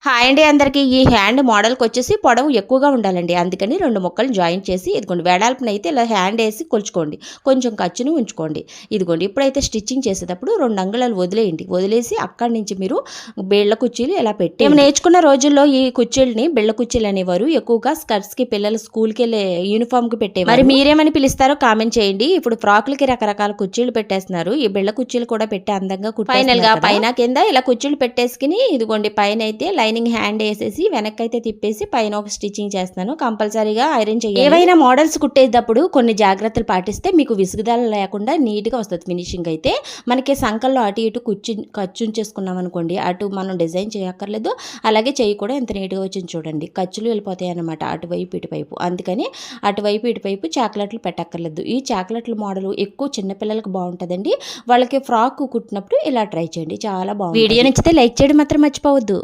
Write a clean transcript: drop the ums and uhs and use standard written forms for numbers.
Hi అండి అందరికీ. ఈ హ్యాండ్ మోడల్కి వచ్చేసి పొడవు ఎక్కువగా ఉండాలండి. అందుకని 2 ముక్కలు జాయింట్ చేసి ఇదిగోండి వెడల్పునైతే ఇలా హ్యాండ్ వేసి కొలుచుకోండి. కొంచెం ఖర్చును ఉంచుకోండి. ఇదిగోండి ఇప్పుడైతే స్టిచ్చింగ్ చేసేటప్పుడు 2 అంగుళాలు వదిలేయండి. వదిలేసి అక్కడి నుంచి మీరు బిళ్ళ కుర్చీలు ఇలా పెట్టి మేము నేర్చుకున్న రోజుల్లో ఈ కుర్చీలని బిళ్ళ కుర్చీలు అనేవారు. ఎక్కువగా స్కర్ట్స్కి పిల్లలు స్కూల్కి వెళ్ళే యూనిఫామ్కి పెట్టేవారు. మరి మీరేమని పిలుస్తారో కామెంట్ చేయండి. ఇప్పుడు ఫ్రాక్లకి రకరకాల కుర్చీలు పెట్టేస్తున్నారు. ఈ బిళ్ళ కుర్చీలు కూడా పెట్టి అందంగా ఫైనల్ గా పైన కింద ఇలా కుర్చీలు పెట్టేసుకుని ఇదిగోండి పైన అయితే లైనింగ్ హ్యాండ్ వేసేసి వెనక్కైతే తిప్పేసి పైన ఒక స్టిచ్చింగ్ చేస్తాను. కంపల్సరీగా ఐరన్ చేయాలి. ఏవైనా మోడల్స్ కుట్టేటప్పుడు కొన్ని జాగ్రత్తలు పాటిస్తే మీకు విసుగుదల లేకుండా నీట్గా వస్తుంది ఫినిషింగ్. అయితే మనకి సంకల్లో అటు ఇటు ఖర్చుంచేసుకున్నాం అనుకోండి, అటు మనం డిజైన్ చేయక్కర్లేదు, అలాగే చెయ్యి కూడా ఎంత నీట్గా వచ్చింది చూడండి. ఖర్చులు వెళ్ళిపోతాయి అన్నమాట అటువైపు ఇటువైపు. అందుకని అటువైపు ఇటువైపు చాక్లెట్లు పెట్టక్కర్లేదు. ఈ చాక్లెట్ల మోడల్ ఎక్కువ చిన్నపిల్లలకు బాగుంటుందండి. వాళ్ళకి ఫ్రాక్ కుట్టినప్పుడు ఇలా ట్రై చేయండి, చాలా బాగుంటుంది. వీడియో నచ్చితే లైక్ చేయడం మాత్రం మర్చిపోవద్దు.